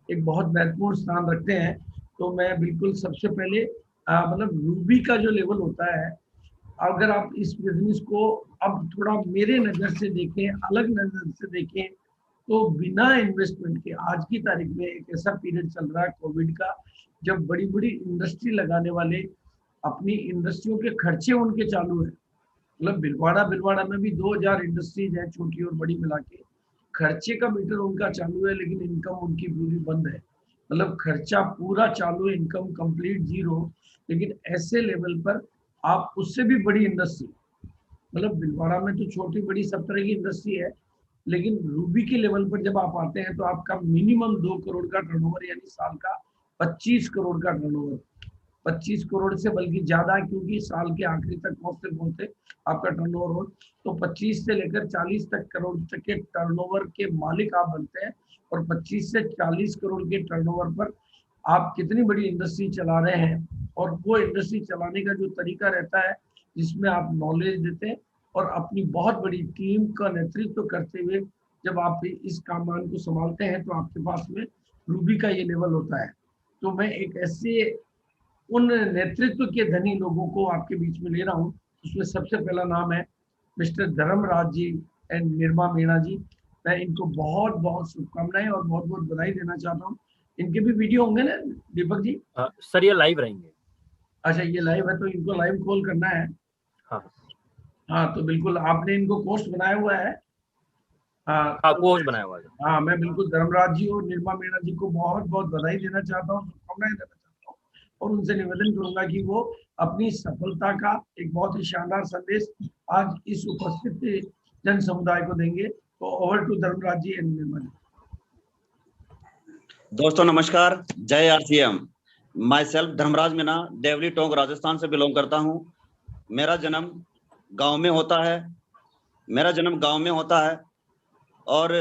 एक बहुत महत्वपूर्ण स्थान रखते हैं। तो मैं बिल्कुल सबसे पहले मतलब रूबी का जो लेवल होता है, अगर आप इस बिजनेस को अब थोड़ा मेरे नज़र से देखें, अलग नज़र से देखें, तो बिना इन्वेस्टमेंट के आज की तारीख में एक ऐसा पीरियड चल रहा है कोविड का, जब बड़ी-बड़ी इंडस्ट्री लगाने वाले अपनी इंडस्ट्रियों के खर्चे उनके चालू हैं। मतलब भिलवाड़ा में भी 2000 इंडस्ट्रीज हैं, छोटी और बड़ी मिला के। खर्चे का मीटर उनका चालू है, लेकिन इनकम उनकी पूरी बंद है। मतलब खर्चा पूरा चालू है, इनकम कंप्लीट जीरो। लेकिन ऐसे लेवल पर आप उससे भी बड़ी इंडस्ट्री, मतलब भिलवाड़ा में तो छोटी बड़ी सब तरह की इंडस्ट्री है, लेकिन रूबी के लेवल पर जब आप आते हैं तो आपका मिनिमम 2 करोड़ का टर्नओवर, यानी साल का 25 करोड़ का टर्नओवर। 25 करोड़ से बल्कि ज्यादा, क्योंकि साल के आखिरी तक पहुंचते पहुंचते आपका टर्नओवर हो, तो 25 से लेकर 40 तक करोड़ तक के टर्नओवर के मालिक आप बनते हैं। और 25 से 40 करोड़ के टर्नओवर पर आप कितनी बड़ी इंडस्ट्री चला रहे हैं, और वो इंडस्ट्री चलाने का जो तरीका रहता है, जिसमें आप नॉलेज देते हैं और अपनी बहुत बड़ी टीम का नेतृत्व करते हुए जब आप इस कामकाज को संभालते हैं, तो आपके पास में रूबी का ये लेवल होता है। तो मैं एक ऐसे उन नेतृत्व के धनी लोगों को आपके बीच में ले रहा हूँ। उसमें सबसे पहला नाम है मिस्टर धर्मराज जी एंड निर्मा मीणा जी। मैं इनको बहुत बहुत शुभकामनाएं और बहुत बहुत बधाई देना चाहता हूँ। इनके भी वीडियो होंगे ना दीपक जी? सर ये लाइव रहेंगे। अच्छा, ये लाइव है, तो इनको लाइव कॉल करना है। हाँ हाँ, तो बिल्कुल आपने इनको पोस्ट बनाया हुआ है। हाँ, तो पोस्ट बनाया हुआ है। हाँ, मैं बिल्कुल धर्मराज जी और निर्मा मीणा जी को बहुत बहुत बधाई देना चाहता हूँ, शुभकामनाएं देना चाहता हूँ, और उनसे निवेदन करूंगा कि वो अपनी सफलता का एक बहुत ही शानदार संदेश आज इस उपस्थित जन समुदाय को देंगे। तो over to Dharmraj ji and Nirma ji. दोस्तों नमस्कार, जय RCM. Myself Dharmraj Meena, Deoli Tonk Rajasthan से बिलोंग करता हूँ। मेरा जन्म गांव में होता है और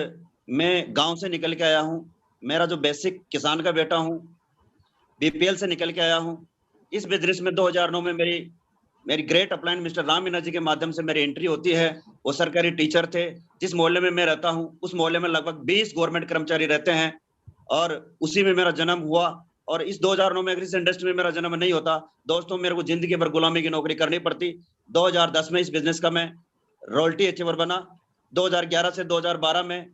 मैं गांव से निकल के आया हूँ। मेरा जो बेसिक किसान का बेटा हूँ, बीपीएल से निकल के आया हूँ। इस बिजनेस में 2009 में मेरी great upline mister Ram Meena ji के माध्यम से मेरी एंट्री होती है। वो सरकारी टीचर थे। जिस मोहल्ले में मैं रहता हूँ, उस मोहल्ले में लगभग 20 गवर्नमेंट कर्मचारी रहते हैं, और उसी में मेरा जन्म हुआ। और इस 2009 में अगर इस इंडस्ट्री में मेरा जन्म नहीं होता दोस्तों, मेरे को जिंदगी भर गुलामी की नौकरी करनी पड़ती। 2010 में इस बिजनेस का मैं रॉयल्टी अचीवर बना। 2011 से 2012 में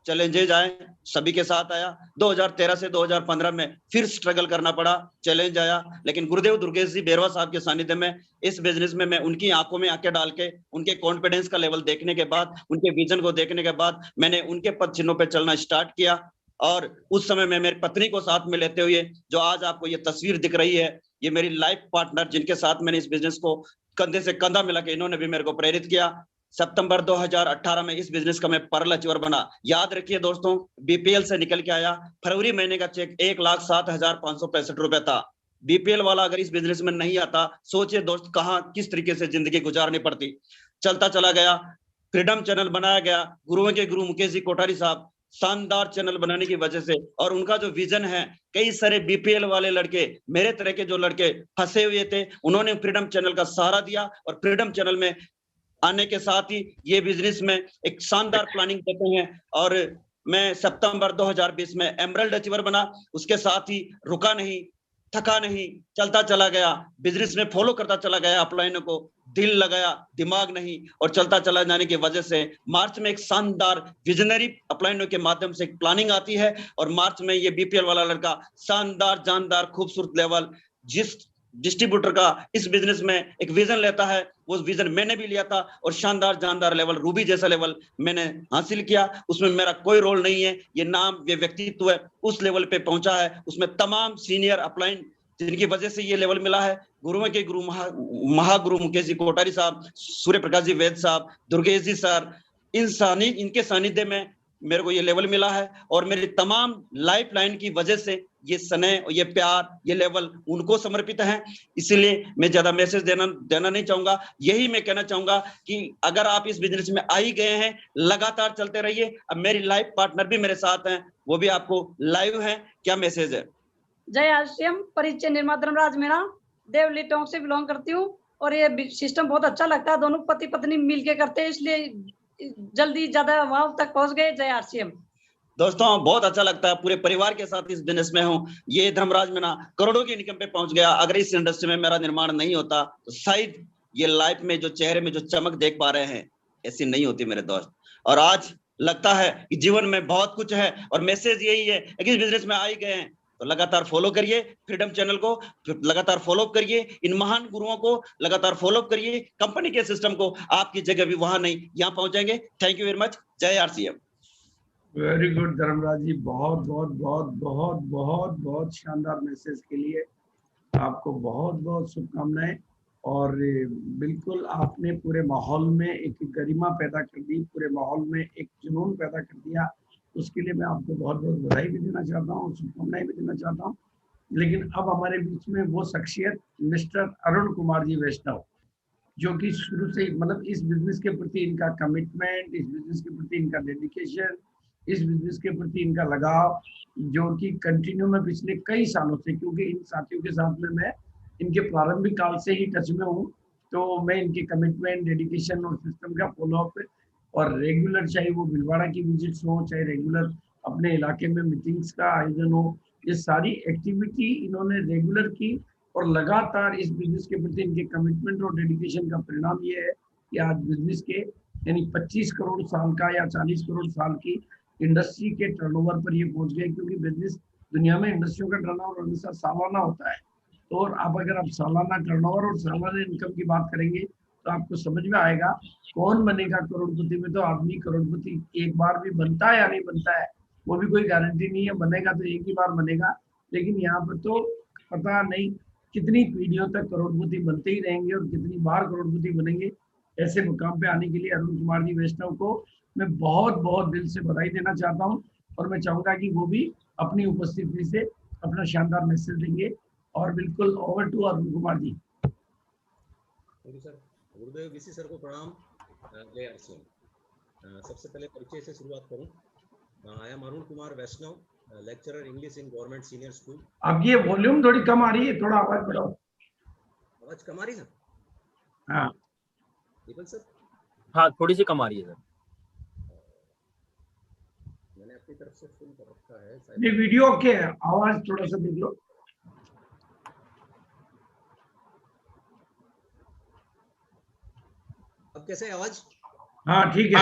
चैलेंजेज आए, सभी के साथ आया। 2013 से 2015 में फिर स्ट्रगल करना पड़ा, चैलेंज आया। लेकिन गुरुदेव दुर्गेश जी बेरवा साहब के सानिध्य में इस बिजनेस में मैं उनकी आंखों में आंखें डाल के, उनके कॉन्फिडेंस का लेवल देखने के बाद, उनके विजन को देखने के बाद मैंने उनके पद चिन्हों पे चलना स्टार्ट किया। और उस समय में मेरी पत्नी को साथ में लेते हुए जो आज आपको ये तस्वीर दिख रही है, ये मेरी लाइफ पार्टनर, जिनके साथ मैंने इस बिजनेस को कंधे से कंधा मिला के, इन्होंने भी मेरे को प्रेरित किया। सितंबर 2018 में इस बिजनेस का मैं पर्ल अचीवर बना। याद रखिए दोस्तों, बीपीएल से निकल के आया। फरवरी महीने का चेक 1,07,565 रुपए था। बीपीएल वाला अगर इस बिजनेस में नहीं आता, सोचिए दोस्त कहां किस तरीके से जिंदगी गुजारनी पड़ती। चलता चला गया, फ्रीडम चैनल बनाया गया। गुरुओं के गुरु मुकेश जी कोठारी साहब शानदार चैनल बनाने की वजह से, और उनका जो विजन है, कई सारे बीपीएल वाले लड़के, मेरे तरह के जो लड़के फंसे हुए थे, उन्होंने फ्रीडम चैनल का सहारा दिया। और फ्रीडम चैनल में आने के साथ ही ये बिजनेस में एक शानदार प्लानिंग देते हैं। और मैं सितंबर 2020 में एमरल्ड अचीवर बना। उसके साथ ही रुका नहीं, थका नहीं, चलता चला गया, बिजनेस में फॉलो करता चला गया अपलाइनों को, दिल लगाया, दिमाग नहीं, और चलता चला जाने की वजह से मार्च में एक शानदार विजनरी अपलाइनों के माध्यम से एक प्लानिंग आती है। और मार्च में ये बीपीएल वाला लड़का शानदार, जानदार, खूबसूरत लेवल, जिस डिस्ट्रीब्यूटर का इस बिजनेस में एक विजन लेता है, वो विजन मैंने भी लिया था, और शानदार जानदार लेवल, रूबी जैसा लेवल मैंने हासिल किया। उसमें मेरा कोई रोल नहीं है, ये नाम, ये व्यक्तित्व है, उस लेवल पे पहुंचा है। उसमें तमाम सीनियर अपलाइन जिनकी वजह से ये लेवल मिला है, गुरुओं के गुरु महागुरु मुकेश जी कोठारी साहब, सूर्य प्रकाश जी वैद साहब, दुर्गेश जी सर, इनके सानिध्य में मेरे को ये लेवल मिला है। और मेरी तमाम लाइफ लाइन की वजह से ये स्नेह, ये प्यार, ये लेवल उनको समर्पित है। इसीलिए मैं ज्यादा मैसेज देना नहीं चाहूंगा। यही मैं कहना चाहूंगा कि अगर आप इस बिजनेस में आ ही गए हैं, लगातार चलते रहिए। अब मेरी लाइफ पार्टनर भी मेरे साथ हैं, वो भी आपको लाइव है। क्या मैसेज है? जय आरसीएम। परिचय निर्मा धर्मराज मीणा, देवली टोंक से बिलोंग करती हूँ। और ये सिस्टम बहुत अच्छा लगता है, दोनों पति पत्नी मिलके करते हैं, इसलिए जल्दी ज्यादा वहां तक पहुंच गए। जय आरसीएम। दोस्तों बहुत अच्छा लगता है, पूरे परिवार के साथ इस बिजनेस में हूँ। ये धर्मराज मीणा करोड़ों की इनकम पे पहुंच गया। अगर इस इंडस्ट्री में मेरा निर्माण नहीं होता तो शायद ये लाइफ में जो चेहरे में जो चमक देख पा रहे हैं ऐसी नहीं होती मेरे दोस्त। और आज लगता है कि जीवन में बहुत कुछ है और मैसेज यही है कि इस बिजनेस में आ ही गए हैं तो लगातार फॉलो करिए फ्रीडम चैनल को, लगातार फॉलो करिए इन महान गुरुओं को, लगातार फॉलो करिए कंपनी के सिस्टम को। आपकी जगह भी वहां नहीं, यहाँ पहुंचेंगे। Thank you very much. जय आरसीएम। वेरी गुड धर्मराज जी, बहुत बहुत बहुत बहुत बहुत बहुत शानदार मैसेज के लिए आपको बहुत बहुत शुभकामनाएं। और बिल्कुल आपने पूरे माहौल में एक गरिमा पैदा कर दी, पूरे माहौल में एक जुनून पैदा कर दिया। उसके लिए मैं आपको बहुत बहुत बधाई भी देना चाहता हूँ, शुभकामनाएं भी देना चाहता हूँ। लेकिन अब हमारे बीच में वो शख्सियत मिस्टर अरुण कुमार जी वैष्णव, जो कि शुरू से मतलब इस बिजनेस के प्रति इनका कमिटमेंट, इस बिजनेस के प्रति इनका डेडिकेशन, इस बिजनेस के प्रति इनका लगाव, जो कि कंटिन्यू में पिछले कई सालों से, क्योंकि इन साथियों के साथ में मैं इनके प्रारंभिक काल से ही टच में हूँ, तो मैं इनके कमिटमेंट, डेडिकेशन और सिस्टम का फॉलोअप और रेगुलर, चाहे वो भीलवाड़ा की विजिट्स हो, चाहे रेगुलर अपने इलाके में मीटिंग्स का आयोजन हो, ये सारी एक्टिविटी इन्होंने रेगुलर की। और लगातार इस बिजनेस के प्रति इनके कमिटमेंट और डेडिकेशन का परिणाम ये है कि आज बिजनेस के यानी 25 करोड़ साल का या 40 करोड़ साल की इंडस्ट्री के टर्नओवर पर ये पहुंच गए। क्योंकि बिजनेस दुनिया में इंडस्ट्रियों का टर्नओवर हमेशा सालाना होता है। तो और अब अगर आप सालाना टर्नओवर और सालाना इनकम की बात करेंगे तो आपको समझ में आएगा कौन बनेगा करोड़पति। में तो आदमी करोड़पति एक बार भी बनता है या नहीं बनता है वो भी कोई गारंटी नहीं है। बनेगा तो एक ही बार बनेगा, लेकिन यहाँ पर तो पता नहीं कितनी पीढ़ियों तक करोड़पति बनते ही रहेंगे और कितनी बार करोड़पति बनेंगे। ऐसे मुकाम पे आने के लिए अरुण कुमार जी वैष्णव को मैं बहुत बहुत दिल से बधाई देना चाहता हूँ। और मैं चाहूंगा कि वो भी अपनी उपस्थिति से अपना शानदार मैसेज देंगे। और बिल्कुल over to Arun Kumar ji. Thank you sir. गुरुदेव वीसी सर को प्रणाम। जय आरसीएम। सबसे पहले परिचय से शुरुआत करूं। I am Arun Kumar Vaishnav, lecturer English in government senior school. आपकी ये वॉल्यूम थोड़ी कम आ रही है, थोड़ा आवाज बढ़ाओ। आवाज कम आ रही है? हाँ दीपक सर। हाँ थोड़ी सी कम आ रही है सर। मैंने अपनी तरफ से फुल कर रखा है। ये वीडियो ओके है, आवाज थोड़ा सा देख लो। अब कैसे है आवाज? हाँ ठीक है।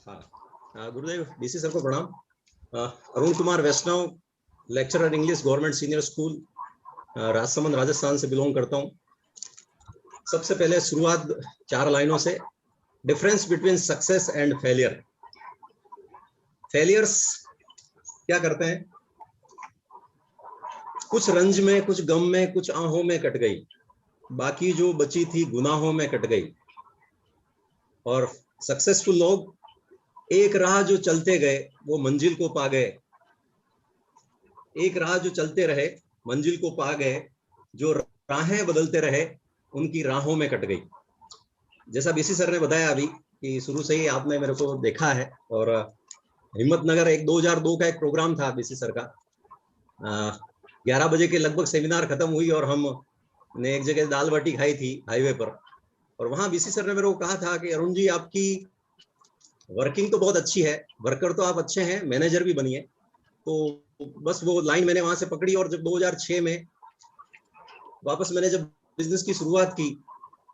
हाँ, गुरुदेव डीसी सर को प्रणाम। Arun Kumar Vaishnav, lecturer English government senior school, Rajsamand Rajasthan से बिलोंग करता हूँ। सबसे पहले शुरुआत 4 लाइनों से। Difference between success and failure. Failures क्या करते हैं? कुछ रंज में, कुछ गम में, कुछ आहों में कट गई, बाकी जो बची थी गुनाहों में कट गई। और सक्सेसफुल लोग एक राह जो चलते गए वो मंजिल को पा गए। एक राह जो चलते रहे मंजिल को पा गए, जो राहें बदलते रहे उनकी राहों में कट गई। जैसा बीसी सर ने बताया अभी कि शुरू से ही आपने मेरे को देखा है। और हिम्मतनगर 2002 का एक प्रोग्राम था बीसी सर का। 11 बजे के लगभग सेमिनार खत्म हुई और हमने एक जगह दाल बाटी खाई थी हाईवे पर। और वहां बीसी सर ने मेरे को कहा था कि अरुण जी आपकी वर्किंग तो बहुत अच्छी है, वर्कर तो आप अच्छे हैं, मैनेजर भी बनिए। तो बस वो लाइन मैंने वहां से पकड़ी। और जब 2006 में वापस मैंने जब बिजनेस की शुरुआत की,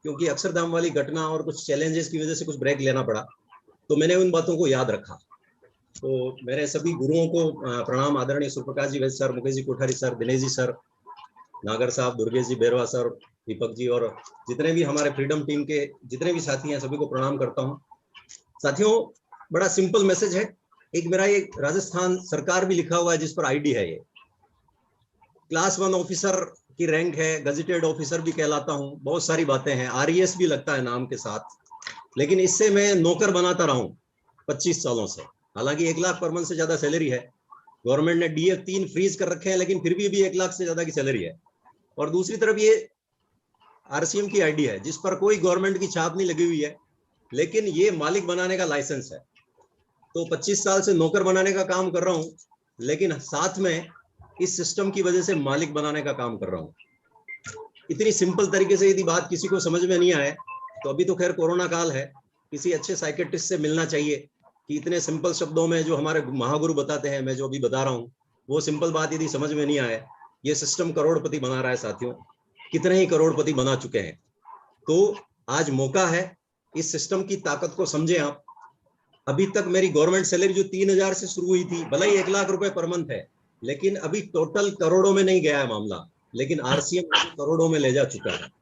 क्योंकि अक्षरधाम वाली घटना और कुछ चैलेंजेस की वजह से कुछ ब्रेक लेना पड़ा, तो मैंने उन बातों को याद रखा। तो मेरे सभी गुरुओं को प्रणाम। आदरणीय सुप्रकाश जी वैद्य sir, Mukesh ji Kothari sir, Dinesh ji sir, नागर साहब, दुर्गेश जी बेरवा सर, दीपक जी और जितने भी हमारे फ्रीडम टीम के जितने भी साथी हैं सभी को प्रणाम करता हूँ। साथियों बड़ा सिंपल मैसेज है। एक मेरा ये राजस्थान सरकार भी लिखा हुआ है जिस पर आईडी है। ये क्लास 1 ऑफिसर की रैंक है, गजेटेड ऑफिसर भी कहलाता हूँ, बहुत सारी बातें हैं, आरईएस भी लगता है नाम के साथ। लेकिन इससे मैं नौकर बनाता रहा हूँ 25 सालों से। हालांकि 1 लाख पर मंथ से ज्यादा सैलरी है। गवर्नमेंट ने DF 3 फ्रीज कर रखे हैं, लेकिन फिर भी 1 लाख से ज्यादा की सैलरी है। और दूसरी तरफ ये आरसीएम की आईडी है जिस पर कोई गवर्नमेंट की छाप नहीं लगी हुई है, लेकिन ये मालिक बनाने का लाइसेंस है। तो 25 साल से नौकर बनाने का काम कर रहा हूं, लेकिन साथ में इस सिस्टम की वजह से मालिक बनाने का काम कर रहा हूं। इतनी सिंपल तरीके से यदि बात किसी को समझ में नहीं आए तो अभी तो खैर कोरोना काल है, किसी अच्छे साइकेट्रिस्ट से मिलना चाहिए कि इतने सिंपल शब्दों में जो हमारे महागुरु बताते हैं, मैं जो अभी बता रहा हूँ, वो सिंपल बात यदि समझ में नहीं आए, ये सिस्टम करोड़पति बना रहा है साथियों, कितने ही करोड़पति बना चुके हैं। तो आज मौका है, इस सिस्टम की ताकत को समझें आप। अभी तक मेरी गवर्नमेंट सैलरी जो 3,000 से शुरू हुई थी, भले ही 1 लाख रुपए पर मंथ है, लेकिन अभी टोटल करोड़ों में नहीं गया है मामला, लेकिन आरसीएम करोड़ों में ले जा चुका है।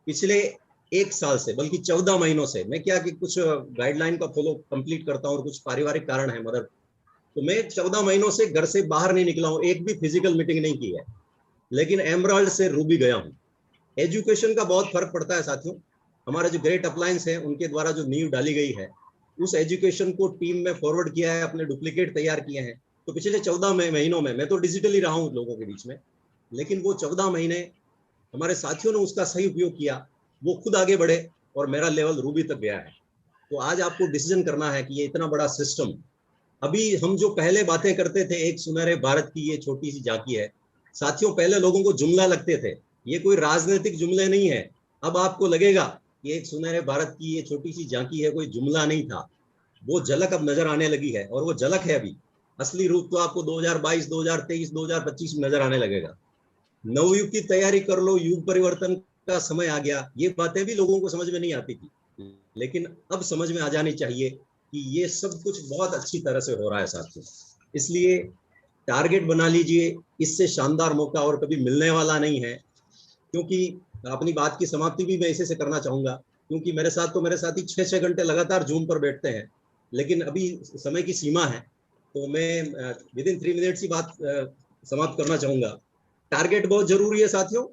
पिछले 1 साल से, बल्कि 14 महीनों से, मैं क्या कि कुछ गाइडलाइन का फॉलो कंप्लीट करता हूँ और कुछ पारिवारिक कारण है मदर, तो मैं 14 महीनों से घर से बाहर नहीं निकला हूँ, एक भी फिजिकल मीटिंग नहीं की है, लेकिन एमराल्ड से रूबी गया हूँ। एजुकेशन का बहुत फर्क पड़ता है साथियों। हमारे जो ग्रेट अप्लायंस है, उनके द्वारा जो नींव डाली गई है, उस एजुकेशन को टीम में फॉरवर्ड किया है, अपने डुप्लीकेट तैयार किए हैं। तो पिछले 14 महीनों में मैं तो डिजिटली रहा हूँ लोगों के बीच में, लेकिन वो 14 महीने हमारे साथियों ने उसका सही उपयोग किया, वो खुद आगे बढ़े और मेरा लेवल रूबी तक गया है। तो आज आपको डिसीजन करना है कि ये इतना बड़ा सिस्टम, अभी हम जो पहले बातें करते थे, एक सुनहरे भारत की ये छोटी सी झांकी है साथियों। पहले लोगों को जुमला लगते थे, ये कोई राजनीतिक जुमले नहीं है। अब आपको लगेगा कि एक सुनहरे भारत की ये छोटी सी झांकी है, कोई जुमला नहीं था। वो झलक अब नजर आने लगी है, और वो झलक है अभी, असली रूप तो आपको 2022, 2023, 2025 में नजर आने लगेगा। नवयुग की तैयारी कर लो, युग परिवर्तन का समय आ गया। ये बातें भी लोगों को समझ में नहीं आती थी, लेकिन अब समझ में आ जानी चाहिए कि ये सब कुछ बहुत अच्छी तरह से हो रहा है साथियों। इसलिए टारगेट बना लीजिए, इससे शानदार मौका और कभी मिलने वाला नहीं है। क्योंकि अपनी बात की समाप्ति भी मैं इसे से करना चाहूंगा, क्योंकि मेरे साथी 6-6 घंटे लगातार जूम पर बैठते हैं, लेकिन अभी समय की सीमा है, तो मैं विद इन 3 मिनट्स ही बात समाप्त करना चाहूंगा। टारगेट बहुत जरूरी है साथियों।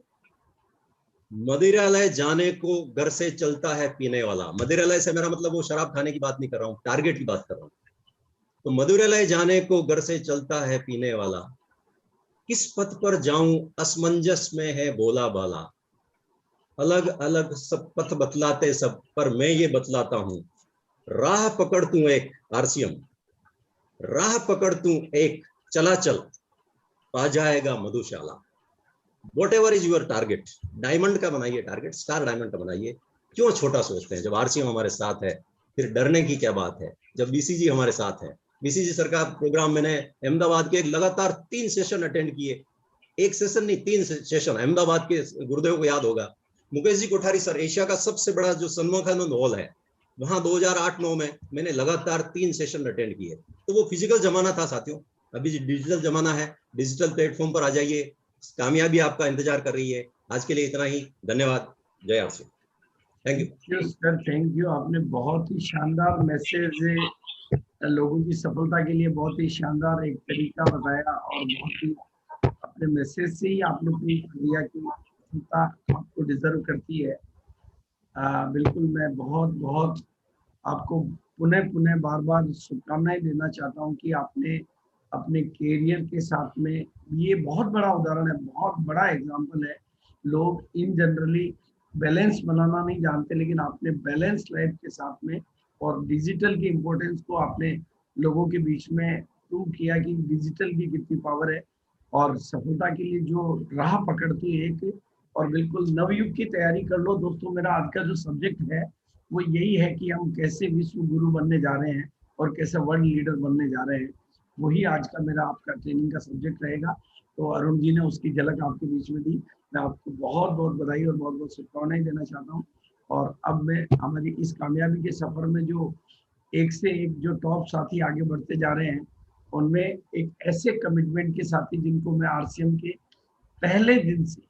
मदिरालय जाने को घर से चलता है पीने वाला। मदिरालय से मेरा मतलब वो शराब खाने की बात नहीं कर रहा हूँ, टारगेट की बात कर रहा हूँ। तो मदिरालय जाने को घर से चलता है पीने वाला, किस पथ पर जाऊं असमंजस में है बोला बाला। अलग अलग सब पथ बतलाते सब, पर मैं ये बतलाता हूं, राह पकड़ तू एक आरसीएम, राह पकड़ तू एक, चला चल पा जाएगा Madhushala. Whatever is your target, diamond का बनाइए टारगेट, स्टार डायमंड का बनाइए। क्यों छोटा सोचते हैं? जब आरसीएम हमारे साथ है फिर डरने की क्या बात है। जब बीसीजी हमारे साथ है, बीसीजी सरकार प्रोग्राम मैंने अहमदाबाद के लगातार 3 सेशन अटेंड किए, 1 सेशन नहीं 3 सेशन। अहमदाबाद के गुरुदेव को याद होगा, मुकेश जी कोठारी सर, एशिया का सबसे बड़ा जो सन्मुखानंद हॉल है, वहां 2008-9 में मैंने लगातार 3 सेशन अटेंड किए। तो वो फिजिकल जमाना था साथियों, अभी डिजिटल जमाना है, डिजिटल प्लेटफॉर्म पर आ जाइए, कामयाबी आपका इंतजार कर रही है। आज के लिए इतना ही, धन्यवाद, जय RC, thank you sir, thank you. आपने बहुत ही शानदार मैसेज, लोगों की सफलता के लिए बहुत ही शानदार एक तरीका बताया, और बहुत ही अपने मैसेज से ही आपने प्रूव कर दिया कि सफलता आपको डिजर्व करती है। बिल्कुल, मैं बहुत बहुत आपको पुनः पुनः बार बार शुभकामनाएं देना चाहता हूं कि आपने अपने कैरियर के साथ में, ये बहुत बड़ा उदाहरण है, बहुत बड़ा एग्जाम्पल है। लोग इन जनरली बैलेंस बनाना नहीं जानते, लेकिन आपने बैलेंस लाइफ के साथ में और डिजिटल की इम्पोर्टेंस को आपने लोगों के बीच में प्रूव किया कि डिजिटल की कितनी पावर है। और सफलता के लिए जो राह पकड़ती है एक, और बिल्कुल नवयुग की तैयारी कर लो। दोस्तों, मेरा आज का जो सब्जेक्ट है वो यही है कि हम कैसे विश्व गुरु बनने जा रहे हैं और कैसे वर्ल्ड लीडर बनने जा रहे हैं। वही आज का मेरा आपका ट्रेनिंग का सब्जेक्ट रहेगा। तो अरुण जी ने उसकी झलक आपके बीच में दी। मैं आपको बहुत बहुत बधाई और बहुत बहुत शुभकामनाएं देना चाहता हूँ। और अब मैं हमारी इस कामयाबी के सफर में जो एक से एक जो टॉप साथी आगे बढ़ते जा रहे हैं, उनमें एक ऐसे कमिटमेंट के साथी जिनको मैं आरसीएम के पहले दिन से,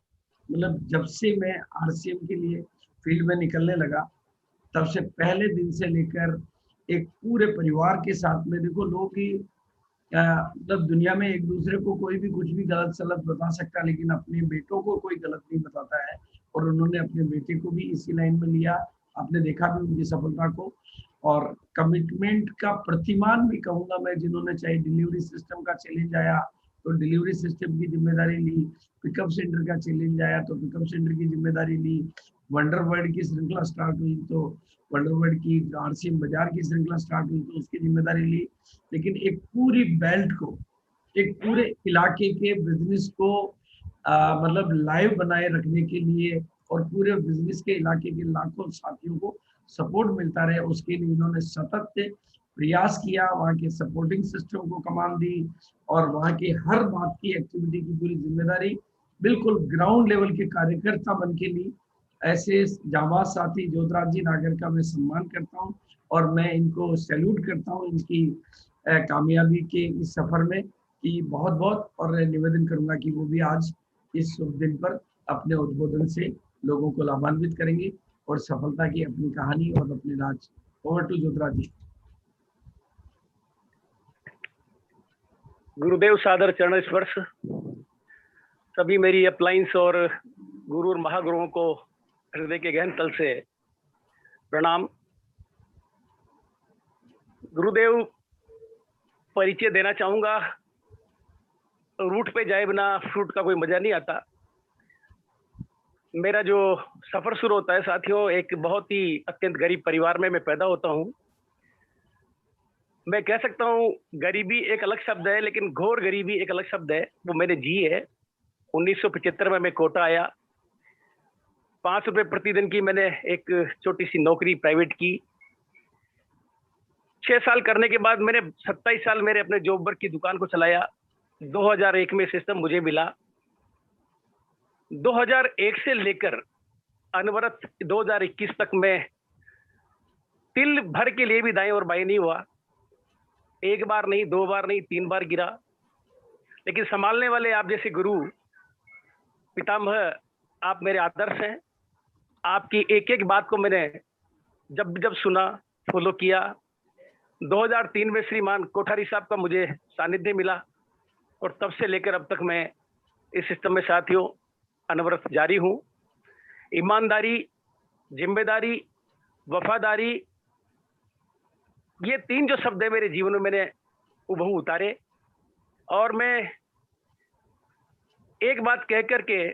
मतलब जब से मैं आरसीएम के लिए फील्ड में निकलने लगा, तब से पहले दिन से लेकर एक पूरे परिवार के साथ में, देखो लोग ही मतलब दुनिया में एक दूसरे को कोई भी कुछ भी गलत सलत बता सकता है, लेकिन अपने बेटों को कोई गलत नहीं बताता है। और उन्होंने अपने बेटे को भी इसी लाइन में लिया। आपने देखा भी उनकी सफलता को। और कमिटमेंट का प्रतिमान भी कहूंगा मैं, जिन्होंने चाहे डिलीवरी सिस्टम का चैलेंज आया तो डिलीवरी सिस्टम की जिम्मेदारी ली, पिकअप सेंटर का चैलेंज आया तो पिकअप सेंटर की जिम्मेदारी ली, वंडर वर्ल्ड की श्रृंखला स्टार्ट हुई तो वंडर वर्ल्ड की, आरसीएम बाजार की श्रृंखला स्टार्ट हुई तो उसकी जिम्मेदारी ली। लेकिन एक पूरी बेल्ट को, एक पूरे इलाके के बिजनेस को मतलब लाइव बनाए रखने के लिए, और पूरे बिजनेस के इलाके के लाखों साथियों को सपोर्ट मिलता रहे, उसके लिए इन्होंने सतत प्रयास किया, वहाँ के सपोर्टिंग सिस्टम को कमान दी और वहाँ की हर बात की एक्टिविटी की पूरी जिम्मेदारी बिल्कुल ग्राउंड लेवल के कार्यकर्ता बन के ली। ऐसे जाबाज साथी ज्योतिराज जी नागर का मैं सम्मान करता हूँ और मैं इनको सैल्यूट करता हूँ इनकी कामयाबी के इस सफर में कि बहुत बहुत, और निवेदन करूंगा कि वो भी आज इस शुभ दिन पर अपने उद्बोधन से लोगों को लाभान्वित करेंगे और सफलता की अपनी कहानी और अपने राज। ओवर टू ज्योतिराज जी। गुरुदेव सादर चरण स्पर्श। सभी मेरी अपलाइंस और गुरु और महागुरुओं को हृदय के गहन तल से प्रणाम। गुरुदेव, परिचय देना चाहूंगा। रूट पे जाए बिना फ्रूट का कोई मजा नहीं आता। मेरा जो सफर शुरू होता है साथियों, एक बहुत ही अत्यंत गरीब परिवार में मैं पैदा होता हूँ। मैं कह सकता हूँ गरीबी एक अलग शब्द है, लेकिन घोर गरीबी एक अलग शब्द है, वो मैंने जी है। 1975 में मैं कोटा आया। 5 रुपए प्रतिदिन की मैंने एक छोटी सी नौकरी प्राइवेट की। 6 साल करने के बाद मैंने 27 साल मेरे अपने जॉब वर्क की दुकान को चलाया। 2001 में सिस्टम मुझे मिला। 2001 से लेकर अनवरत 2021 तक मैं तिल भर के लिए भी दाएं और बाएं नहीं हुआ। एक बार नहीं, 2 बार नहीं, 3 बार गिरा, लेकिन संभालने वाले आप जैसे गुरु पितामह, आप मेरे आदर्श हैं। आपकी एक एक बात को मैंने जब जब सुना, फॉलो किया। 2003 में श्रीमान कोठारी साहब का मुझे सानिध्य मिला और तब से लेकर अब तक मैं इस सिस्टम में साथियों अनवरत जारी हूँ। ईमानदारी, जिम्मेदारी, वफादारी, ये 3 जो शब्द है मेरे जीवन में मैंने उबहू उतारे। और मैं एक बात कह करके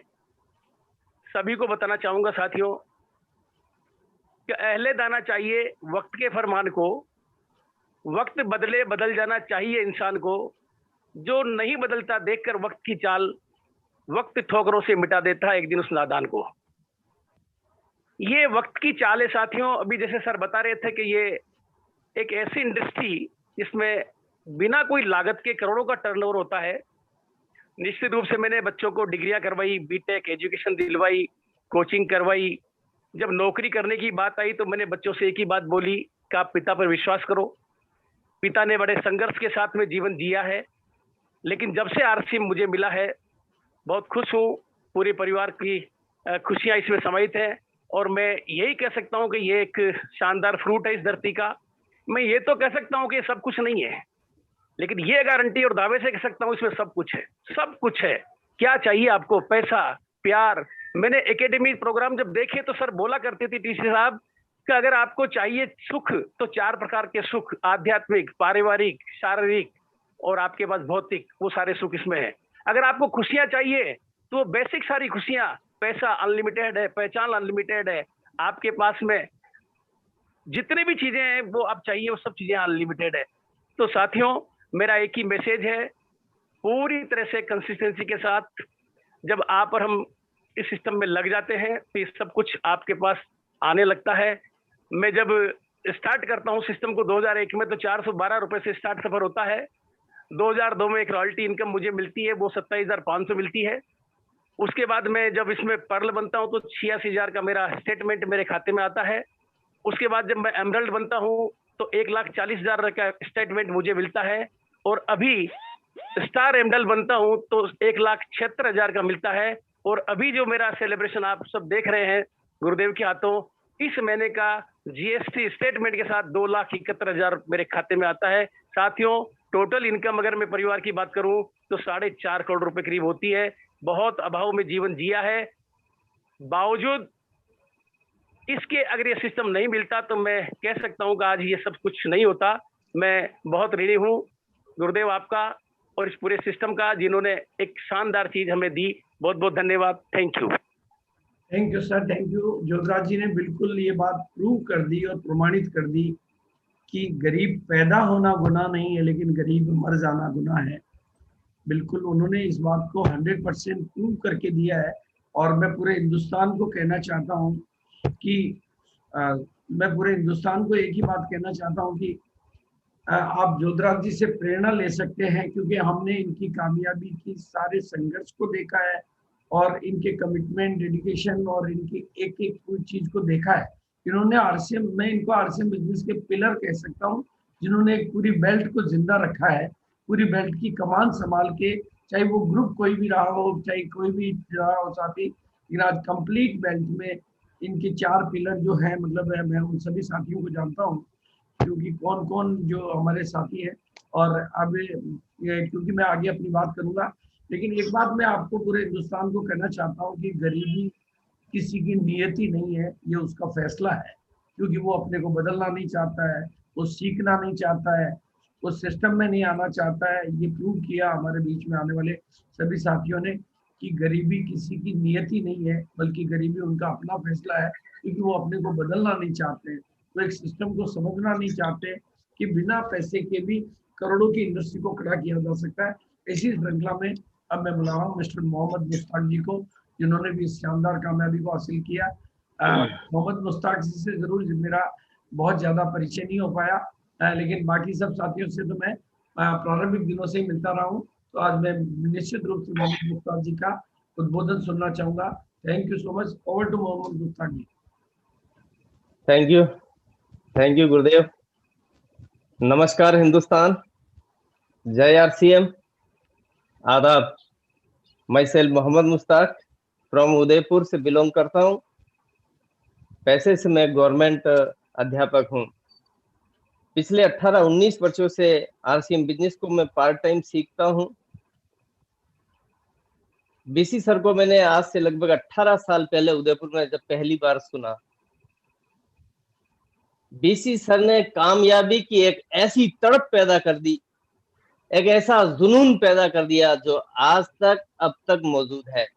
सभी को बताना चाहूंगा साथियों कि अहले दाना चाहिए वक्त के फरमान को। वक्त बदले बदल जाना चाहिए इंसान को। जो नहीं बदलता देखकर वक्त की चाल, वक्त ठोकरों से मिटा देता है एक दिन उस नादान को। ये वक्त की चाल है साथियों। अभी जैसे सर बता रहे थे कि ये एक ऐसी इंडस्ट्री जिसमें बिना कोई लागत के करोड़ों का टर्नओवर होता है। निश्चित रूप से मैंने बच्चों को डिग्रियां करवाई, बीटेक एजुकेशन दिलवाई, कोचिंग करवाई। जब नौकरी करने की बात आई तो मैंने बच्चों से एक ही बात बोली कि आप पिता पर विश्वास करो। पिता ने बड़े संघर्ष के साथ में जीवन जिया है, लेकिन जब से आरसी मुझे मिला है बहुत खुश हूँ। पूरे परिवार की खुशियां इसमें समाहित है और मैं यही कह सकता हूँ कि ये एक शानदार फ्रूट है इस धरती का। मैं ये तो कह सकता हूँ कि सब कुछ नहीं है, लेकिन ये गारंटी और दावे से कह सकता हूँ इसमें सब कुछ है। सब कुछ है। क्या चाहिए आपको? पैसा, प्यार। मैंने एकेडमी प्रोग्राम जब देखे तो सर बोला करते थे टीचर साहब कि अगर आपको चाहिए सुख तो 4 प्रकार के सुख, आध्यात्मिक, पारिवारिक, शारीरिक और आपके पास भौतिक, वो सारे सुख इसमें है। अगर आपको खुशियां चाहिए तो बेसिक सारी खुशियां, पैसा अनलिमिटेड है, पहचान अनलिमिटेड है, आपके पास में जितने भी चीजें हैं वो आप चाहिए वो सब चीजें अनलिमिटेड है। तो साथियों मेरा एक ही मैसेज है, पूरी तरह से कंसिस्टेंसी के साथ जब आप और हम इस सिस्टम में लग जाते हैं तो ये सब कुछ आपके पास आने लगता है। मैं जब स्टार्ट करता हूँ सिस्टम को 2001 में तो 412 रुपए से स्टार्ट सफर होता है। 2002 में एक रॉयल्टी इनकम मुझे मिलती है, वो 27,500 मिलती है। उसके बाद मैं जब इसमें पर्ल बनता हूँ तो 86,000 का मेरा स्टेटमेंट मेरे खाते में आता है। उसके बाद जब मैं एमरल्ड बनता हूँ तो 1,40,000 का स्टेटमेंट मुझे मिलता है। और अभी स्टार एमरल्ड बनता हूँ तो 1,76,000 का मिलता है। और अभी जो मेरा सेलिब्रेशन आप सब देख रहे हैं गुरुदेव के हाथों, इस महीने का जीएसटी स्टेटमेंट के साथ 2,71,000 मेरे खाते में आता है। साथियों टोटल इनकम अगर मैं परिवार की बात करूं तो 4.5 करोड़ रुपए करीब होती है। बहुत अभाव में जीवन जिया है, बावजूद इसके अगर ये सिस्टम नहीं मिलता तो मैं कह सकता हूं कि आज ये सब कुछ नहीं होता। मैं बहुत ऋणी हूं गुरुदेव आपका और इस पूरे सिस्टम का, जिन्होंने एक शानदार चीज हमें दी। बहुत बहुत धन्यवाद। Thank you. Thank you sir, thank you. Jyotiraj ji ने बिल्कुल ये बात प्रूव कर दी और प्रमाणित कर दी कि गरीब पैदा होना गुनाह नहीं है, लेकिन गरीब मर जाना गुनाह है। बिल्कुल उन्होंने इस बात को 100% प्रूव करके दिया है। और मैं पूरे हिंदुस्तान को कहना चाहता हूँ कि मैं पूरे हिंदुस्तान को एक ही बात कहना चाहता हूँ कि आप जोधराज जी से प्रेरणा ले सकते हैं, क्योंकि हमने इनकी कामयाबी की सारे संघर्ष को देखा है और इनके कमिटमेंट, डेडिकेशन और इनकी एक एक पूरी चीज को देखा है। इन्होंने आरसीएम, मैं इनको आरसीएम बिजनेस के पिलर कह सकता हूँ, जिन्होंने एक पूरी बेल्ट को जिंदा रखा है, पूरी बेल्ट की कमान संभाल के, चाहे वो ग्रुप कोई भी रहा हो, चाहे कोई भी रहा हो साथी, लेकिन आज कंप्लीट बेल्ट में इनके 4 पिलर जो है, मतलब मैं उन सभी साथियों को जानता हूँ, क्योंकि कौन कौन जो हमारे साथी हैं। और अब क्योंकि मैं आगे अपनी बात करूंगा, लेकिन एक बात मैं आपको पूरे हिंदुस्तान को कहना चाहता हूँ कि गरीबी किसी की नियति नहीं है, ये उसका फैसला है, क्योंकि वो अपने को बदलना नहीं चाहता है, वो सीखना नहीं चाहता है, वो सिस्टम में नहीं आना चाहता है। ये प्रूव किया हमारे बीच में आने वाले सभी साथियों ने कि गरीबी किसी की नियति नहीं है, बल्कि गरीबी उनका अपना फैसला है, क्योंकि वो अपने को बदलना नहीं चाहते, वो एक सिस्टम को समझना नहीं चाहते कि बिना पैसे के भी करोड़ों की इंडस्ट्री को खड़ा किया जा सकता है। इसी श्रृंखला में अब मैं बुला रहा हूँ मिस्टर मोहम्मद मुश्ताक जी को, जिन्होंने भी इस शानदार कामयाबी को हासिल किया। मोहम्मद मुश्ताक जी से जरूर मेरा बहुत ज्यादा परिचय नहीं हो पाया, लेकिन बाकी सब साथियों से तो मैं प्रारंभिक दिनों से ही मिलता रहा हूँ। तो आज मैं निश्चित रूप से मोहम्मद मुश्ताक जी का उद्बोधन सुनना चाहूंगा। Thank you so much. Over to Mohammad Mushtaq ji. Thank you गुरुदेव। नमस्कार हिंदुस्तान, जय आरसीएम, आदाब। My self Mohammad Mushtaq from Udaipur से बिलोंग करता हूँ। पैसे से मैं गवर्नमेंट अध्यापक हूँ। पिछले 18-19 वर्षों से आरसीएम बिजनेस को मैं पार्ट टाइम सीखता हूँ। बीसी सर को मैंने आज से लगभग 18 साल पहले उदयपुर में जब पहली बार सुना, बीसी सर ने कामयाबी की एक ऐसी तड़प पैदा कर दी, एक ऐसा जुनून पैदा कर दिया जो आज तक अब तक मौजूद है।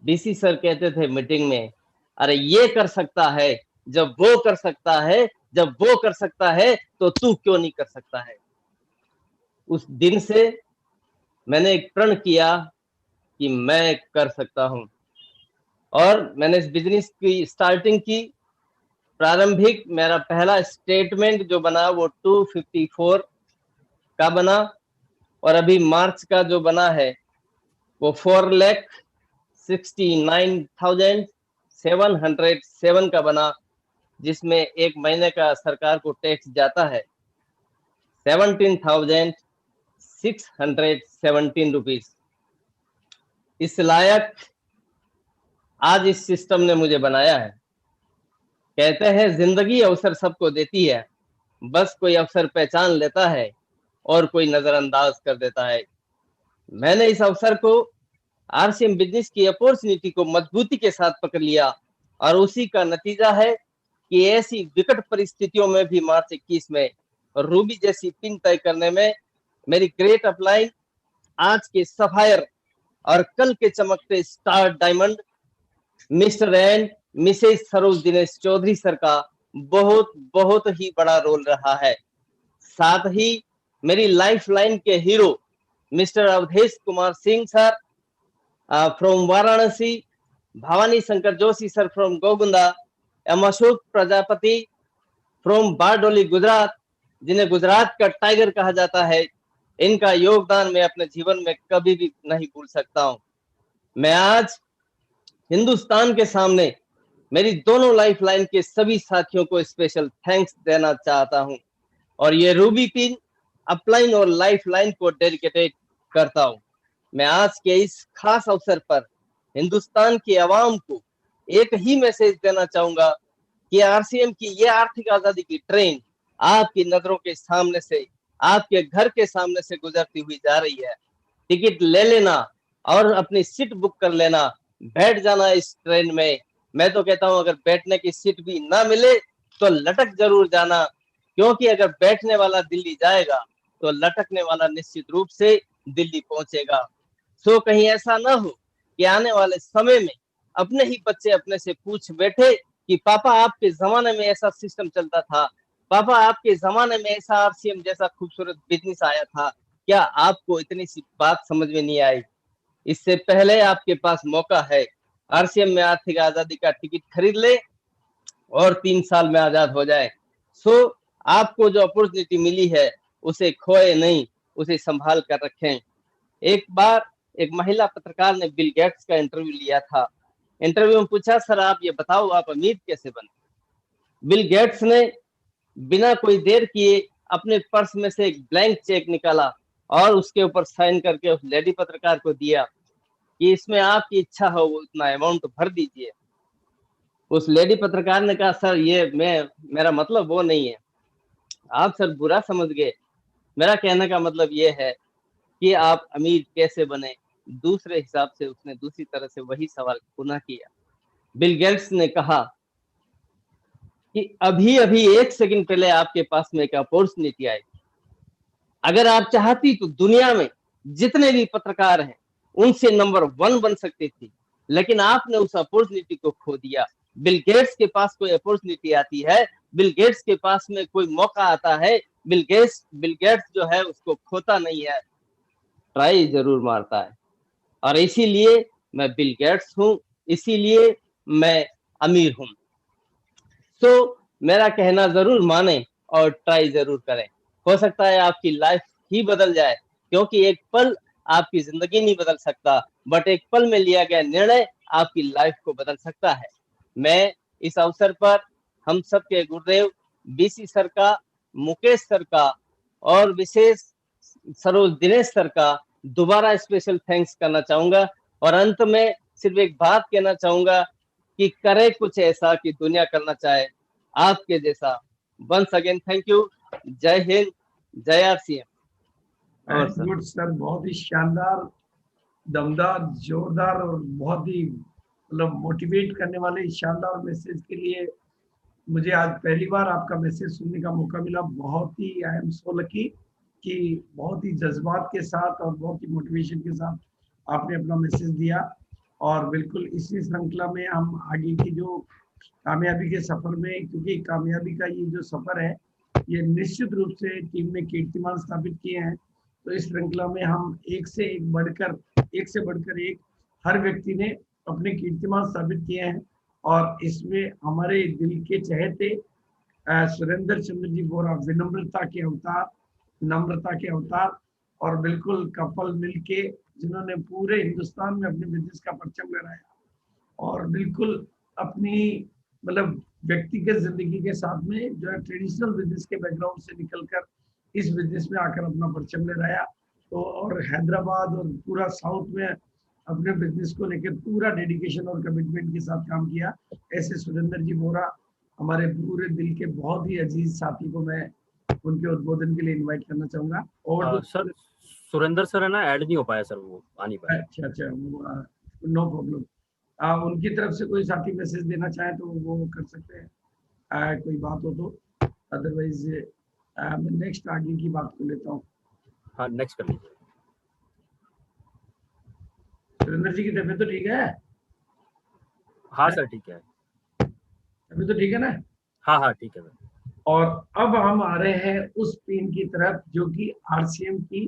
बीसी सर कहते थे मीटिंग में, अरे ये कर सकता है, जब वो कर सकता है, जब वो कर सकता है तो तू क्यों नहीं कर सकता है। उस दिन से मैंने एक प्रण किया कि मैं कर सकता हूं और मैंने इस बिजनेस की स्टार्टिंग की। प्रारंभिक मेरा पहला स्टेटमेंट जो बना वो 254 का बना और अभी मार्च का जो बना है वो 4,69,707 का बना, जिसमें एक महीने का सरकार को टैक्स जाता है 17,617 रुपीज। इस लायक आज इस सिस्टम ने मुझे बनाया है। कहते हैं जिंदगी अवसर सबको देती है, बस कोई अवसर पहचान लेता है और कोई नजरअंदाज कर देता है। मैंने इस अवसर को, आरसीएम बिजनेस की अपॉर्चुनिटी को मजबूती के साथ पकड़ लिया और उसी का नतीजा है कि ऐसी विकट परिस्थितियों में भी मार्च 21 में रूबी जैसी पिन तय करने में मेरी ग्रेट अपलाइन, आज के सफायर और कल के चमकते star diamond mister and missus Saroj Dinesh Chaudhary sir का बहुत बहुत ही बड़ा रोल रहा है। साथ ही मेरी लाइफ लाइन के hero mister Awadhesh Kumar Singh sir from Varanasi, Bhawani Shankar Joshi sir from Gogunda, Ashok Prajapati from Bardoli Gujarat, जिन्हें गुजरात का टाइगर कहा जाता है, इनका योगदान मैं अपने जीवन में कभी भी नहीं भूल सकता हूं। मैं आज हिंदुस्तान के सामने मेरी दोनों लाइफ लाइन के सभी साथियों को स्पेशल थैंक्स देना चाहता हूं और ये रूबी पिन, अपलाइन और लाइफ लाइन को डेडिकेटेड करता हूं। मैं आज के इस खास अवसर पर हिंदुस्तान की आवाम को एक ही मैसेज देना चाहूंगा कि आरसीएम की ये आर्थिक आजादी की ट्रेन आपकी नजरों के सामने से, आपके घर के सामने से गुजरती हुई जा रही है। टिकट ले लेना और अपनी सीट बुक कर लेना, बैठ जाना इस ट्रेन में। मैं तो कहता हूं अगर बैठने की सीट भी ना मिले तो लटक जरूर जाना, क्योंकि अगर बैठने वाला दिल्ली जाएगा तो लटकने वाला निश्चित रूप से दिल्ली पहुंचेगा। सो कहीं ऐसा ना हो कि आने वाले समय में अपने ही बच्चे अपने से पूछ बैठे कि पापा आपके जमाने में ऐसा सिस्टम चलता था, पापा आपके जमाने में ऐसा आरसीएम जैसा खूबसूरत बिजनेस आया था, क्या आपको इतनी सी बात समझ में नहीं आई? इससे पहले आपके पास मौका है, आरसीएम में आर्थिक आजादी का टिकट खरीद ले और 3 साल में आजाद हो जाए। सो आपको जो अपॉर्चुनिटी मिली है उसे खोए नहीं, उसे संभाल कर रखें। एक बार एक महिला पत्रकार ने बिल गेट्स का इंटरव्यू लिया था। इंटरव्यू में पूछा, सर आप ये बताओ आप अमीर कैसे बने? बिल गेट्स ने बिना कोई देर किए अपने पर्स में से एक ब्लैंक चेक निकाला और उसके ऊपर साइन करके उस लेडी पत्रकार को दिया कि इसमें आपकी इच्छा हो वो इतना अमाउंट भर दीजिए। उस लेडी पत्रकार ने कहा, सर ये मेरा मतलब वो नहीं है, आप सर बुरा समझ गए, मेरा कहने का मतलब ये है कि आप अमीर कैसे बने। दूसरे हिसाब से उसने दूसरी तरह से वही सवाल पुनः किया। बिल गेट्स ने कहा कि अभी अभी 1 सेकंड पहले आपके पास में एक अपॉर्चुनिटी आई, अगर आप चाहती तो दुनिया में जितने भी पत्रकार हैं उनसे नंबर 1 बन सकती थी, लेकिन आपने उस अपॉर्चुनिटी को खो दिया। बिल गेट्स के पास कोई अपॉर्चुनिटी आती है, बिल गेट्स के पास में कोई मौका आता है, बिल गेट्स जो है उसको खोता नहीं है, ट्राई जरूर मारता है। और इसीलिए मैं बिल गेट्स हूं, इसीलिए मैं अमीर हूं। तो मेरा कहना जरूर माने और ट्राई जरूर करें। हो सकता है आपकी लाइफ ही बदल जाए, क्योंकि एक पल आपकी जिंदगी नहीं बदल सकता, बट एक पल में लिया गया निर्णय आपकी लाइफ को बदल सकता है। मैं इस अवसर पर हम सबके गुरुदेव बीसी सर का, मुकेश सर का और विशेष सरोज दिनेश सर का दोबारा स्पेशल थैंक्स करना चाहूंगा। और अंत में सिर्फ एक बात कहना चाहूंगा कि करे कुछ ऐसा कि दुनिया करना चाहे आपके जैसा। Once again thank you. जय हिंद, जय आरसीएम। और गुड सर, बहुत ही शानदार, दमदार, जोरदार और बहुत ही मतलब मोटिवेट करने वाले शानदार मैसेज के लिए मुझे आज पहली बार आपका मैसेज सुनने का मौका मिला। बहुत ही आई एम सो लकी कि बहुत ही जज्बात के साथ और बहुत ही मोटिवेशन के साथ आपने अपना मैसेज दिया। और बिल्कुल इसी श्रृंखला में हम आगे की जो कामयाबी के सफर में, क्योंकि कामयाबी का ये जो सफर है ये निश्चित रूप से टीम ने कीर्तिमान स्थापित किए हैं, तो इस श्रृंखला में हम एक से बढ़कर एक हर व्यक्ति ने अपने कीर्तिमान स्थापित किए हैं। और इसमें हमारे दिल के चहेते सुरेंद्र चंद्र जी बोरा विनम्रता के अवतार, नम्रता के अवतार, और बिल्कुल कपल मिलके जिन्होंने पूरे हिंदुस्तान में अपने बिजनेस का परचम लहराया और बिल्कुल अपनी मतलब व्यक्तिगत जिंदगी के साथ में जो है ट्रेडिशनल बिजनेस के बैकग्राउंड से निकलकर इस बिजनेस में आकर अपना परचम लहराया। तो और हैदराबाद और पूरा साउथ में अपने बिजनेस को लेकर पूरा डेडिकेशन और कमिटमेंट के साथ काम किया। ऐसे सुरेंद्र जी बोरा हमारे पूरे दिल के बहुत ही अजीज साथी को मैं उनके उद्बोधन के लिए इनवाइट करना चाहूंगा। और सर सुरेंद्र सर है ना, ऐड नहीं हो पाया सर, वो आ नहीं पाया। अच्छा, नो प्रॉब्लम। उनकी तरफ से कोई साथी मैसेज देना चाहे तो वो कर सकते हैं, कोई बात हो तो। अदरवाइज मैं नेक्स्ट आगे की बात को लेता हूँ। हाँ नेक्स्ट कर लीजिए। सुरेंद्र जी की तबीयत तो ठीक है? हाँ सर ठीक है। तबीयत तो ठीक है ना? हाँ ठीक है सर। और अब हम आ रहे हैं उस पिन की तरफ जो कि आरसीएम की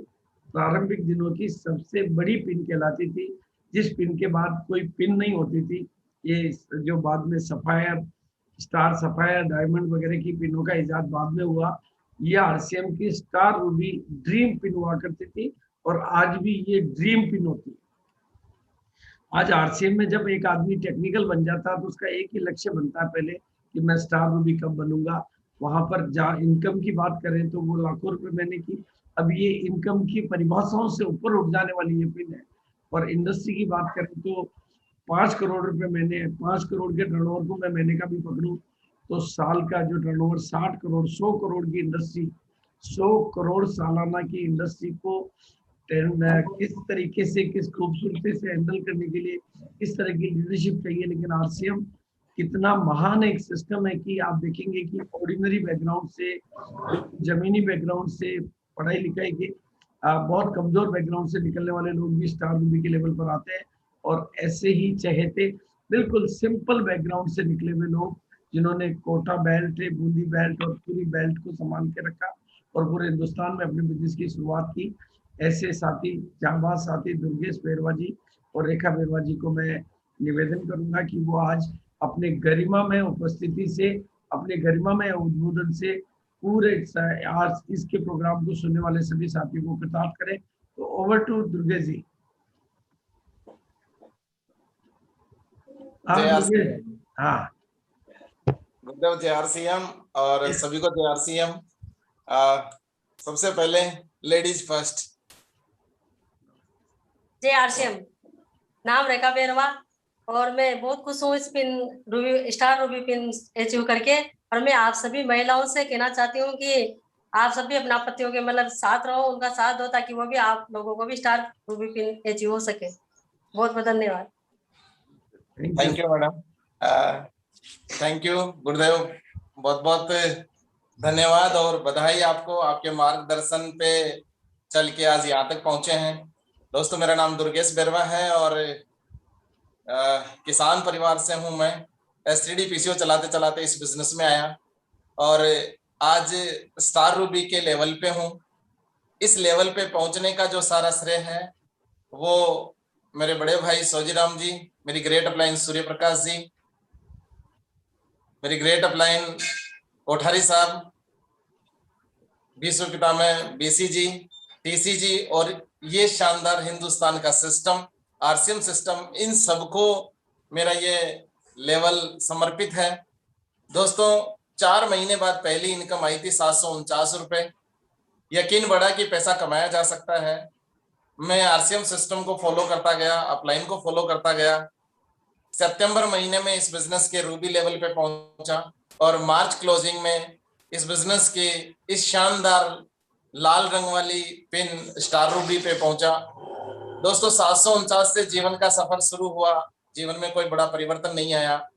प्रारंभिक दिनों की सबसे बड़ी पिन कहलाती थी, जिस पिन के बाद कोई पिन नहीं होती थी। ये जो बाद में सफायर, स्टार सफायर, डायमंड वगैरह की पिनों का इजाद बाद में हुआ, ये आरसीएम की स्टार रूबी ड्रीम पिन हुआ करती थी और आज भी ये ड्रीम पिन होती है। आज आरसीएम में जब एक आदमी टेक्निकल बन जाता है तो उसका एक ही लक्ष्य बनता है पहले कि मैं स्टार रूबी कब बनूंगा। वहां पर जहाँ इनकम की बात करें तो वो लाखों रुपए मैंने की, अब ये इनकम की परिभाषाओं से ऊपर उठ जाने वाली ये पिन है। और इंडस्ट्री की बात करें तो 5 करोड़ रुपए मैंने, 5 करोड़ के टर्नओवर को मैं महीने का भी पकड़ूं तो साल का जो टर्नओवर 60 करोड़, 100 करोड़ की इंडस्ट्री, 100 करोड़ सालाना की इंडस्ट्री को किस तरीके से, किस खूबसूरती से हैंडल करने के लिए किस तरह की लीडरशिप चाहिए। लेकिन आरसीएम कितना महान एक सिस्टम है कि आप देखेंगे कि ऑर्डिनरी बैकग्राउंड से, जमीनी बैकग्राउंड से, पढ़ाई लिखाई के बहुत कमजोर बैकग्राउंड से निकलने वाले लोग भी स्टार रूबी के लेवल पर आते हैं। और ऐसे ही चहेते बिल्कुल सिंपल बैकग्राउंड से निकले हुए लोग जिन्होंने कोटा बेल्ट, बूंदी बेल्ट और पूरी बेल्ट को संभाल के रखा और पूरे हिंदुस्तान में अपने बिजनेस की शुरुआत की, ऐसे साथी, जांबाज साथी दुर्गेश बेरवा जी और रेखा बेरवा जी को मैं निवेदन करूंगा कि वो आज अपने गरिमा में उपस्थिति से, अपने गरिमा में उद्बोधन से पूरे आज इसके प्रोग्राम को सुनने वाले सभी साथियों को कृतार्थ करें। तो ओवर टू दुर्गेश जी। हाँ गुरुदेव जय आरसीएम और सभी को जय आरसीएम। सबसे पहले लेडीज फर्स्ट। जय आरसीएम। नाम रेखा बेरवा और मैं बहुत खुश हूँ इस pin Ruby star Ruby pin achieve करके। और मैं आप सभी महिलाओं से कहना चाहती हूँ कि आप सभी अपना पतियों के मतलब साथ रहो, उनका साथ दो, ताकि वो भी आप लोगों को भी स्टार रूबी पिन अचीव हो सके। बहुत बहुत धन्यवाद। Thank you madam. Thank you गुरुदेव, बहुत बहुत धन्यवाद और बधाई आपको, आपके मार्गदर्शन पे चल के आज यहाँ तक पहुंचे हैं। दोस्तों मेरा नाम दुर्गेश बेरवा है और किसान परिवार से हूं मैं। एसटीडी पीसीओ चलाते चलाते इस बिजनेस में आया और आज स्टार रूबी के लेवल पे हूं। इस लेवल पे पहुंचने का जो सारा श्रेय है वो मेरे बड़े भाई सोजीराम जी, मेरी ग्रेट अपलाइन सूर्य प्रकाश जी, मेरी ग्रेट अपलाइन कोठारी साहब, विश्व पितामह बीसी जी, टीसी जी और ये शानदार हिंदुस्तान का सिस्टम आरसीएम सिस्टम, इन सबको मेरा ये लेवल समर्पित है। दोस्तों 4 महीने बाद पहली इनकम आई थी 749 रुपए। यकीन बढ़ा कि पैसा कमाया जा सकता है। मैं आरसीएम सिस्टम को फॉलो करता गया, अपलाइन को फॉलो करता गया। सितंबर महीने में इस बिजनेस के रूबी लेवल पे पहुंचा और मार्च क्लोजिंग में इस बिजनेस की इस शानदार लाल रंग वाली पिन स्टार रूबी पे पहुंचा। दोस्तों 749 से जीवन का सफर शुरू हुआ। जीवन में कोई बड़ा परिवर्तन नहीं आया।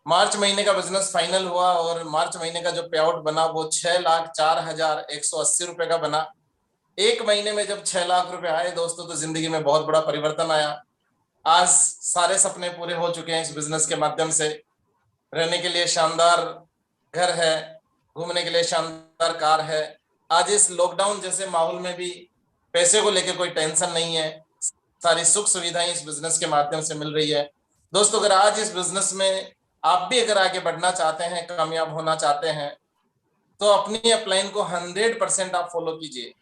मार्च महीने का बिजनेस फाइनल हुआ और मार्च महीने का जो पे आउट बना वो 6,04,180 रुपए का बना। एक महीने में जब 6 लाख रुपए आए दोस्तों तो जिंदगी में बहुत बड़ा परिवर्तन आया। आज सारे सपने पूरे हो चुके हैं इस बिजनेस के माध्यम से। रहने के लिए शानदार घर है, घूमने के लिए शानदार कार है। आज इस लॉकडाउन जैसे माहौल में भी पैसे को लेकर कोई टेंशन नहीं है। सारी सुख सुविधाएं इस बिजनेस के माध्यम से मिल रही है। दोस्तों अगर आज इस बिजनेस में आप भी अगर आगे बढ़ना चाहते हैं, कामयाब होना चाहते हैं, तो अपनी अपलाइन को 100% आप फॉलो कीजिए।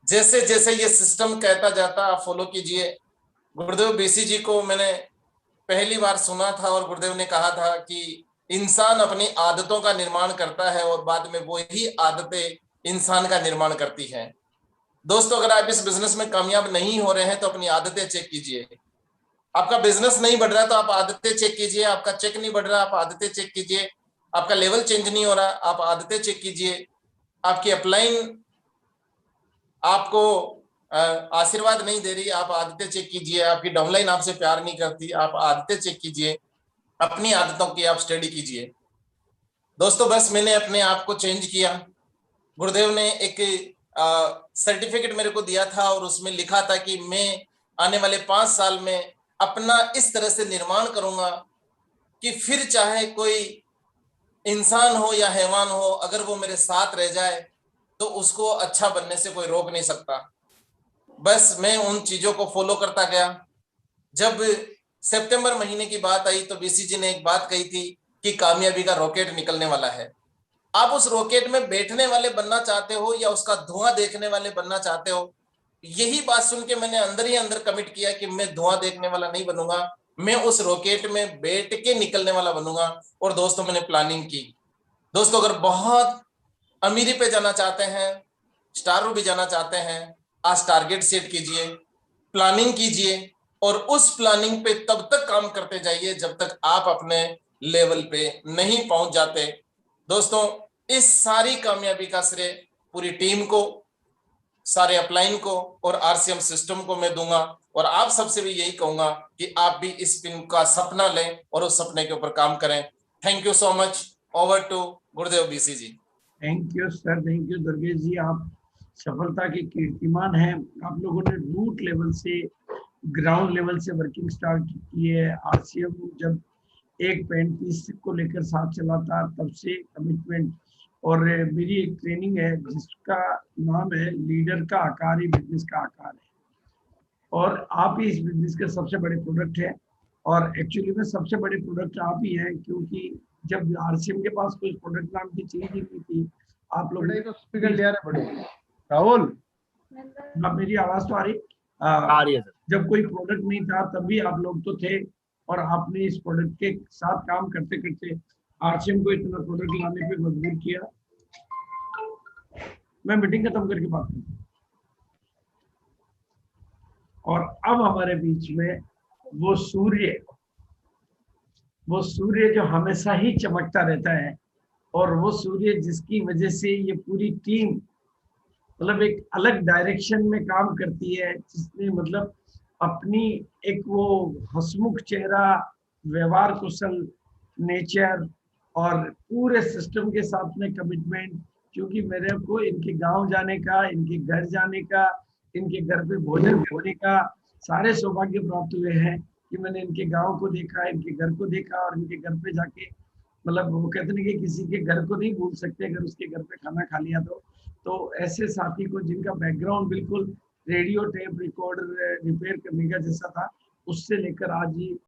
जैसे जैसे ये सिस्टम कहता जाता आप फॉलो कीजिए। गुरुदेव बीसी जी को मैंने पहली बार सुना था और गुरुदेव ने कहा था कि इंसान अपनी आदतों का निर्माण करता है और बाद में वो ही आदतें इंसान का निर्माण करती हैं। दोस्तों अगर आप इस बिजनेस में कामयाब नहीं हो रहे हैं तो अपनी आदतें चेक कीजिए। आपका बिजनेस नहीं बढ़ रहा तो आप आदतें चेक कीजिए। आपका चेक नहीं बढ़ रहा आप आदतें चेक कीजिए। आपका लेवल चेंज नहीं हो रहा आप आदतें चेक कीजिए। आपकी अपलाइन आपको आशीर्वाद नहीं दे रही आप आदतें चेक कीजिए। आपकी डाउनलाइन आपसे प्यार नहीं करती आप आदतें चेक कीजिए। अपनी आदतों की आप स्टडी कीजिए। दोस्तों बस मैंने अपने आप को चेंज किया। गुरुदेव ने एक सर्टिफिकेट मेरे को दिया था और उसमें लिखा था कि मैं आने वाले 5 साल में अपना इस तरह से निर्माण करूंगा कि फिर चाहे कोई इंसान हो या हैवान हो, अगर वो मेरे साथ रह जाए तो उसको अच्छा बनने से कोई रोक नहीं सकता। बस मैं उन चीजों को फॉलो करता गया। जब सितंबर महीने की बात आई तो बीसी जी ने एक बात कही थी कि कामयाबी का रॉकेट निकलने वाला है। आप उस रॉकेट में बैठने वाले बनना चाहते हो या उसका धुआं देखने वाले बनना चाहते हो? यही बात सुन के मैंने अंदर ही अंदर कमिट किया कि मैं धुआं देखने वाला नहीं बनूंगा, मैं उस रॉकेट में बैठ के निकलने वाला बनूंगा। और दोस्तों मैंने प्लानिंग की। दोस्तों अगर बहुत अमीरी पे जाना चाहते हैं, स्टार रूबी जाना चाहते हैं, आज टारगेट सेट कीजिए, प्लानिंग कीजिए और उस प्लानिंग पे तब तक काम करते जाइए जब तक आप अपने लेवल पे नहीं पहुंच जाते। दोस्तों इस सारी कामयाबी का श्रेय पूरी टीम को, सारे अपलाइन को और आरसीएम सिस्टम को मैं दूंगा। और आप सबसे भी यही कहूंगा कि आप भी इस पिन का सपना लें और उस सपने के ऊपर काम करें। Thank you so much. Over to Gurudev BC ji. Thank you sir, thank you Durgesh ji. आप सफलता के कीर्तिमान हैं। आप लोगों ने रूट लेवल से, ग्राउंड लेवल से वर्किंग स्टार्ट की है। आरसीएम जब एक पेंट पीस को लेकर साथ चला था तब से कमिटमेंट। और मेरी एक ट्रेनिंग है जिसका नाम है लीडर का आकार ही बिजनेस का आकार है। और आप ही इस बिजनेस के सबसे बड़े प्रोडक्ट है। और एक्चुअली में सबसे बड़े प्रोडक्ट आप ही हैं, क्योंकि जब आरसीएम के पास कोई प्रोडक्ट नाम की चीज ही नहीं थी, आप लोग तो स्पीकर ले आ रहे बड़े राहुल, अब मेरी आवाज तो आ रही? आ रही है सर। जब कोई प्रोडक्ट नहीं था तब भी आप लोग तो थे, और आपने इस प्रोडक्ट के साथ काम करते करते आरसीएम को इतना प्रोडक्ट लाने पे मजबूर किया। मैं मीटिंग खत्म करके बात करूँ। और अब हमारे बीच में वो सूर्य जो हमेशा ही चमकता रहता है, और वो सूर्य जिसकी वजह से ये पूरी टीम मतलब एक अलग डायरेक्शन में काम करती है, जिसने मतलब अपनी एक वो हंसमुख चेहरा, व्यवहार कुशल नेचर और पूरे सिस्टम के साथ में कमिटमेंट, क्योंकि मेरे को इनके गांव जाने का, इनके घर जाने का, इनके घर पे भोजन होने का सारे सौभाग्य प्राप्त हुए हैं कि मैंने इनके गांव को देखा, इनके घर को देखा, और इनके घर पे जाके मतलब वो कहते हैं कि किसी के घर को नहीं भूल सकते अगर उसके घर पे खाना खा लिया तो ऐसे साथी को जिनका बैकग्राउंड बिल्कुल रेडियो टेप रिकॉर्डर रिपेयर करने का जैसा था, उससे लेकर आज ही